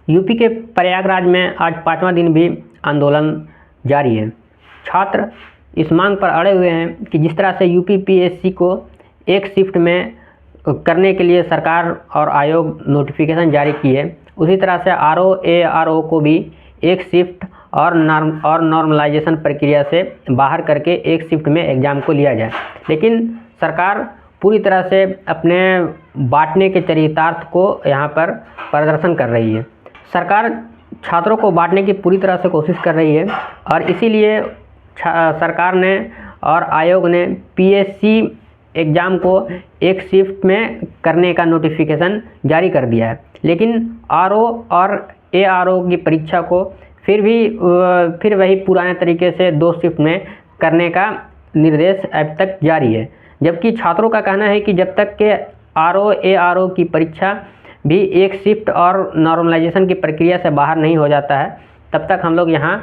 UP के प्रयागराज में आज 5वां दिन भी आंदोलन जारी है। छात्र इस मांग पर अड़े हुए हैं कि जिस तरह से यूपी पीएससी को एक शिफ्ट में करने के लिए सरकार और आयोग नोटिफिकेशन जारी की है, उसी तरह से आरओ को भी एक शिफ्ट और नॉर्मलाइजेशन प्रक्रिया से बाहर करके एक शिफ्ट में एग्ज़ाम को लिया जाए। लेकिन सरकार पूरी तरह से अपने बांटने के चरितार्थ को यहाँ पर प्रदर्शन कर रही है। सरकार छात्रों को बांटने की पूरी तरह से कोशिश कर रही है और इसीलिए सरकार ने और आयोग ने पीएससी एग्ज़ाम को एक शिफ्ट में करने का नोटिफिकेशन जारी कर दिया है। लेकिन आरओ और एआरओ की परीक्षा को फिर वही पुराने तरीके से 2 शिफ्ट में करने का निर्देश अब तक जारी है। जबकि छात्रों का कहना है कि जब तक के आरओ एआरओ की परीक्षा भी एक शिफ्ट और नॉर्मलाइजेशन की प्रक्रिया से बाहर नहीं हो जाता है, तब तक हम लोग यहाँ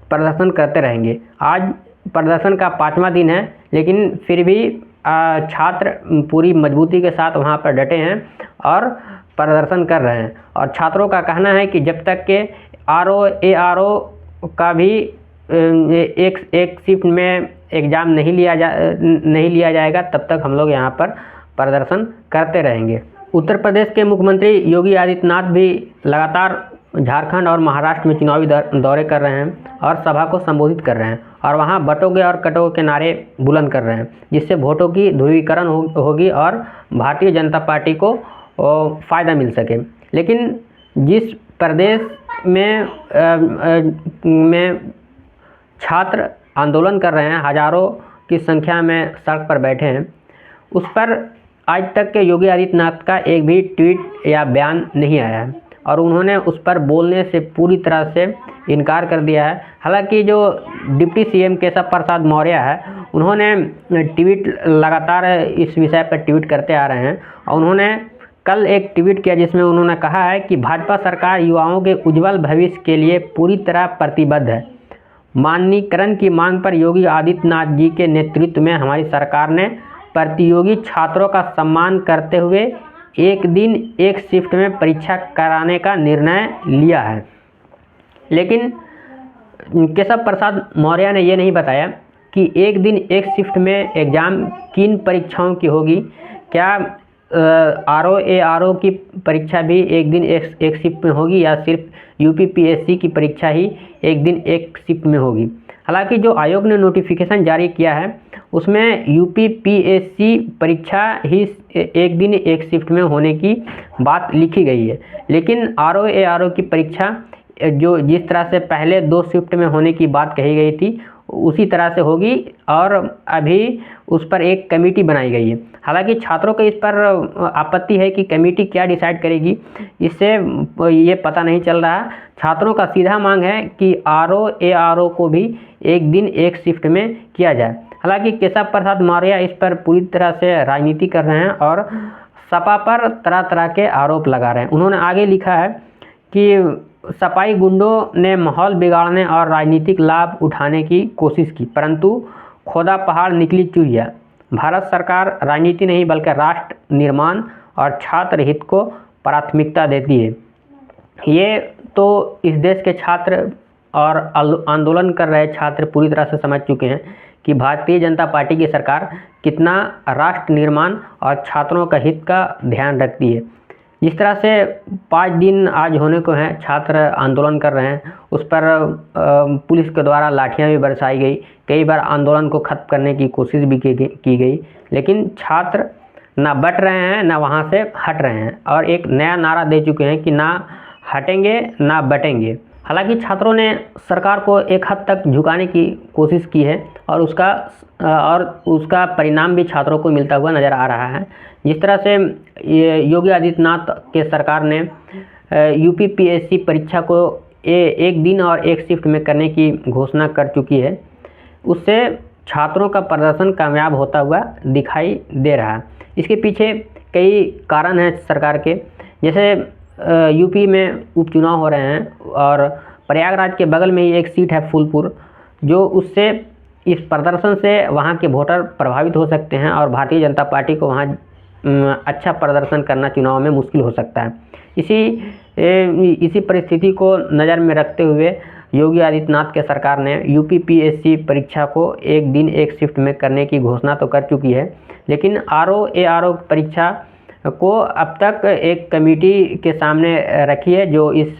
प्रदर्शन करते रहेंगे। आज प्रदर्शन का 5वां दिन है, लेकिन फिर भी छात्र पूरी मजबूती के साथ वहाँ पर डटे हैं और प्रदर्शन कर रहे हैं। और छात्रों का कहना है कि जब तक के आरओ एआरओ का भी एक शिफ्ट में एग्ज़ाम नहीं लिया जाएगा, तब तक हम लोग यहाँ पर प्रदर्शन करते रहेंगे। उत्तर प्रदेश के मुख्यमंत्री योगी आदित्यनाथ भी लगातार झारखंड और महाराष्ट्र में चुनावी दौरे कर रहे हैं और सभा को संबोधित कर रहे हैं और वहाँ बटोगे और कटोगे के नारे बुलंद कर रहे हैं, जिससे वोटों की ध्रुवीकरण होगी और भारतीय जनता पार्टी को फ़ायदा मिल सके। लेकिन जिस प्रदेश में छात्र आंदोलन कर रहे हैं, हज़ारों की संख्या में सड़क पर बैठे हैं, उस पर आज तक के योगी आदित्यनाथ का एक भी ट्वीट या बयान नहीं आया है और उन्होंने उस पर बोलने से पूरी तरह से इनकार कर दिया है। हालांकि जो डिप्टी सीएम केशव प्रसाद मौर्य है, उन्होंने ट्वीट लगातार इस विषय पर ट्वीट करते आ रहे हैं और उन्होंने कल एक ट्वीट किया जिसमें उन्होंने कहा है कि भाजपा सरकार युवाओं के उज्जवल भविष्य के लिए पूरी तरह प्रतिबद्ध है। मानकीकरण की मांग पर योगी आदित्यनाथ जी के नेतृत्व में हमारी सरकार ने प्रतियोगी छात्रों का सम्मान करते हुए एक दिन एक शिफ्ट में परीक्षा कराने का निर्णय लिया है। लेकिन केशव प्रसाद मौर्य ने ये नहीं बताया कि एक दिन एक शिफ्ट में एग्ज़ाम किन परीक्षाओं की होगी। क्या आरओ एआरओ की परीक्षा भी एक दिन एक शिफ्ट में होगी या सिर्फ यूपी पीएससी की परीक्षा ही एक दिन एक शिफ्ट में होगी। हालांकि जो आयोग ने नोटिफिकेशन जारी किया है, उसमें यूपी पीएससी परीक्षा ही एक दिन एक शिफ्ट में होने की बात लिखी गई है। लेकिन आरओ एआरओ की परीक्षा जो जिस तरह से पहले 2 शिफ्ट में होने की बात कही गई थी, उसी तरह से होगी और अभी उस पर एक कमेटी बनाई गई है। हालांकि छात्रों को इस पर आपत्ति है कि कमेटी क्या डिसाइड करेगी, इससे ये पता नहीं चल रहा। छात्रों का सीधा मांग है कि आरओ एआरओ को भी एक दिन एक शिफ्ट में किया जाए। हालांकि केशव प्रसाद मौर्य इस पर पूरी तरह से राजनीति कर रहे हैं और सपा पर तरह तरह के आरोप लगा रहे हैं। उन्होंने आगे लिखा है कि सपाई गुंडों ने माहौल बिगाड़ने और राजनीतिक लाभ उठाने की कोशिश की, परंतु खोदा पहाड़ निकली चूहिया। भारत सरकार राजनीति नहीं बल्कि राष्ट्र निर्माण और छात्र हित को प्राथमिकता देती है। ये तो इस देश के छात्र और आंदोलन कर रहे छात्र पूरी तरह से समझ चुके हैं कि भारतीय जनता पार्टी की सरकार कितना राष्ट्र निर्माण और छात्रों का हित का ध्यान रखती है। जिस तरह से 5 दिन आज होने को हैं, छात्र आंदोलन कर रहे हैं, उस पर पुलिस के द्वारा लाठियां भी बरसाई गई। कई बार आंदोलन को खत्म करने की कोशिश भी की गई, लेकिन छात्र ना बट रहे हैं ना वहां से हट रहे हैं और एक नया नारा दे चुके हैं कि ना हटेंगे ना बटेंगे। हालांकि छात्रों ने सरकार को एक हद तक झुकाने की कोशिश की है और उसका परिणाम भी छात्रों को मिलता हुआ नज़र आ रहा है। जिस तरह से योगी आदित्यनाथ के सरकार ने यूपी पीएससी परीक्षा को एक दिन और एक शिफ्ट में करने की घोषणा कर चुकी है, उससे छात्रों का प्रदर्शन कामयाब होता हुआ दिखाई दे रहा है। इसके पीछे कई कारण हैं सरकार के, जैसे यूपी में उपचुनाव हो रहे हैं और प्रयागराज के बगल में ही एक सीट है फूलपुर, जो उससे इस प्रदर्शन से वहाँ के वोटर प्रभावित हो सकते हैं और भारतीय जनता पार्टी को वहाँ अच्छा प्रदर्शन करना चुनाव में मुश्किल हो सकता है। इसी इसी परिस्थिति को नज़र में रखते हुए योगी आदित्यनाथ के सरकार ने यूपीपीएससी परीक्षा को एक दिन एक शिफ्ट में करने की घोषणा तो कर चुकी है, लेकिन आरओ परीक्षा को अब तक एक कमेटी के सामने रखी है जो इस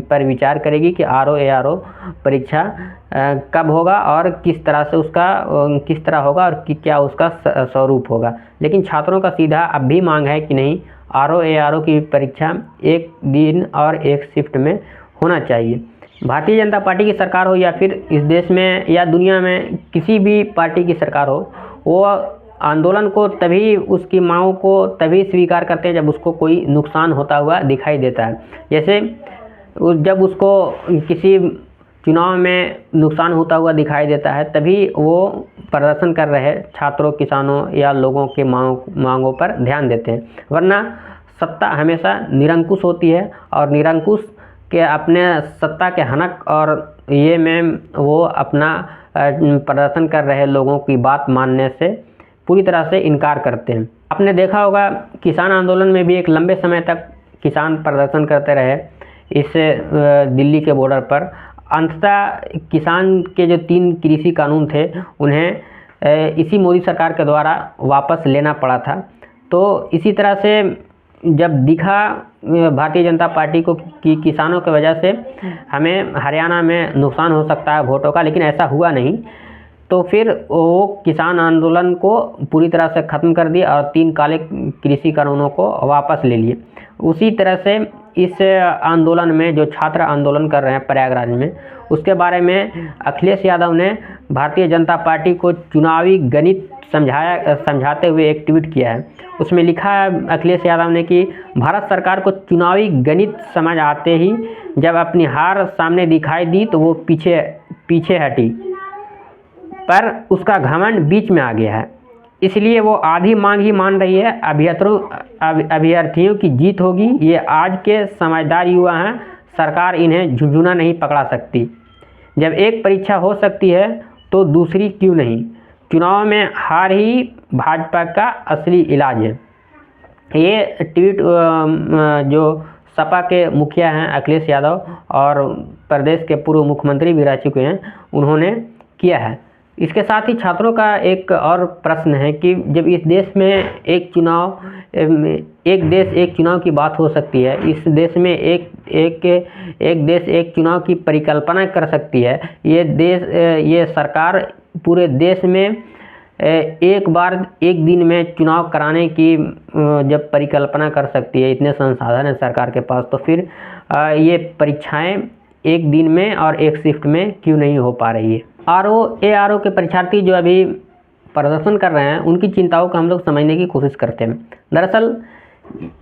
पर विचार करेगी कि आरओ परीक्षा कब होगा और किस तरह होगा और क्या उसका स्वरूप होगा। लेकिन छात्रों का सीधा अब भी मांग है कि नहीं, आरओ की परीक्षा एक दिन और एक शिफ्ट में होना चाहिए। भारतीय जनता पार्टी की सरकार हो या फिर इस देश में या दुनिया में किसी भी पार्टी की सरकार हो, वो आंदोलन को तभी, उसकी मांगों को तभी स्वीकार करते हैं जब उसको कोई नुकसान होता हुआ दिखाई देता है। जैसे जब उसको किसी चुनाव में नुकसान होता हुआ दिखाई देता है तभी वो प्रदर्शन कर रहे छात्रों, किसानों या लोगों के मांगों पर ध्यान देते हैं, वरना सत्ता हमेशा निरंकुश होती है और निरंकुश के अपने सत्ता के हनक और ये में वो अपना प्रदर्शन कर रहे लोगों की बात मानने से पूरी तरह से इनकार करते हैं। आपने देखा होगा किसान आंदोलन में भी एक लंबे समय तक किसान प्रदर्शन करते रहे इस दिल्ली के बॉर्डर पर। अंततः किसान के जो 3 कृषि कानून थे उन्हें इसी मोदी सरकार के द्वारा वापस लेना पड़ा था। तो इसी तरह से जब दिखा भारतीय जनता पार्टी को कि किसानों की वजह से हमें हरियाणा में नुकसान हो सकता है वोटों का, लेकिन ऐसा हुआ नहीं, तो फिर वो किसान आंदोलन को पूरी तरह से ख़त्म कर दिया और 3 काले कृषि कानूनों को वापस ले लिए। उसी तरह से इस आंदोलन में जो छात्र आंदोलन कर रहे हैं प्रयागराज में, उसके बारे में अखिलेश यादव ने भारतीय जनता पार्टी को चुनावी गणित समझाते हुए एक ट्वीट किया है। उसमें लिखा है अखिलेश यादव ने कि भारत सरकार को चुनावी गणित समझ आते ही जब अपनी हार सामने दिखाई दी तो वो पीछे हटी, पर उसका घमंड बीच में आ गया है, इसलिए वो आधी मांग ही मान रही है। अभ्यर्थियों की जीत होगी, ये आज के समझदार युवा हैं, सरकार इन्हें झुंझुना नहीं पकड़ा सकती। जब एक परीक्षा हो सकती है तो दूसरी क्यों नहीं? चुनाव में हार ही भाजपा का असली इलाज है। ये ट्वीट जो सपा के मुखिया हैं अखिलेश यादव और प्रदेश के पूर्व मुख्यमंत्री भी रह चुके हैं, उन्होंने किया है। इसके साथ ही छात्रों का एक और प्रश्न है कि जब इस देश में एक देश एक चुनाव की बात हो सकती है, इस देश में एक देश एक चुनाव की परिकल्पना कर सकती है, ये सरकार पूरे देश में एक बार एक दिन में चुनाव कराने की जब परिकल्पना कर सकती है, इतने संसाधन है सरकार के पास, तो फिर ये परीक्षाएं एक दिन में और एक शिफ्ट में क्यों नहीं हो पा रही है? आरओ के परीक्षार्थी जो अभी प्रदर्शन कर रहे हैं उनकी चिंताओं को हम लोग समझने की कोशिश करते हैं। दरअसल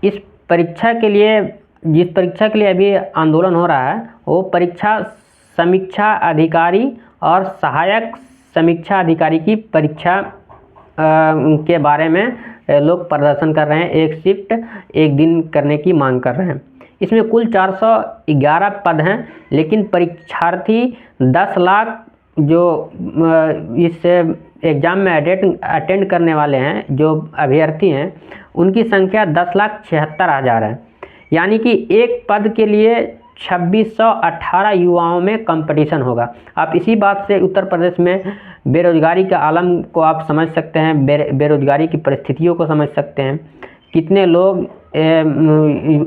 जिस परीक्षा के लिए अभी आंदोलन हो रहा है वो परीक्षा समीक्षा अधिकारी और सहायक समीक्षा अधिकारी की परीक्षा के बारे में लोग प्रदर्शन कर रहे हैं, एक शिफ्ट एक दिन करने की मांग कर रहे हैं। इसमें कुल 411 पद हैं, लेकिन परीक्षार्थी 10 लाख जो इस एग्ज़ाम में अटेंड करने वाले हैं, जो अभ्यर्थी हैं, उनकी संख्या 10,76,000 है। यानी कि एक पद के लिए 2618 युवाओं में कंपटीशन होगा। आप इसी बात से उत्तर प्रदेश में बेरोजगारी का आलम को आप समझ सकते हैं, बेरोजगारी की परिस्थितियों को समझ सकते हैं, कितने लोग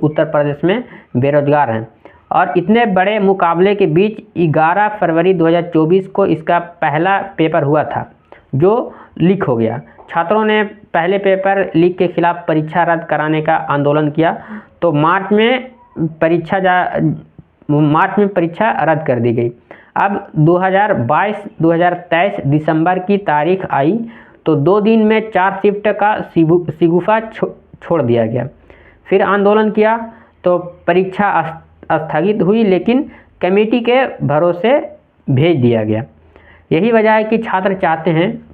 उत्तर प्रदेश में बेरोजगार हैं। और इतने बड़े मुकाबले के बीच 11 फरवरी 2024 को इसका पहला पेपर हुआ था जो लीक हो गया। छात्रों ने पहले पेपर लीक के खिलाफ परीक्षा रद्द कराने का आंदोलन किया, तो मार्च में परीक्षा रद्द कर दी गई। अब 2022-2023 दिसंबर की तारीख आई तो 2 दिन में 4 शिफ्ट का शिगुफा छोड़ दिया गया। फिर आंदोलन किया तो परीक्षा स्थगित हुई, लेकिन कमेटी के भरोसे भेज दिया गया। यही वजह है कि छात्र चाहते हैं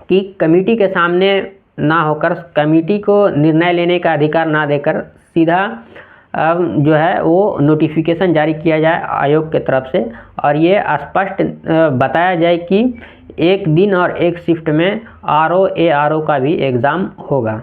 कि कमेटी के सामने ना होकर, कमेटी को निर्णय लेने का अधिकार ना देकर सीधा जो है वो नोटिफिकेशन जारी किया जाए आयोग के तरफ से, और ये स्पष्ट बताया जाए कि एक दिन और एक शिफ्ट में आरओ का भी एग्ज़ाम होगा।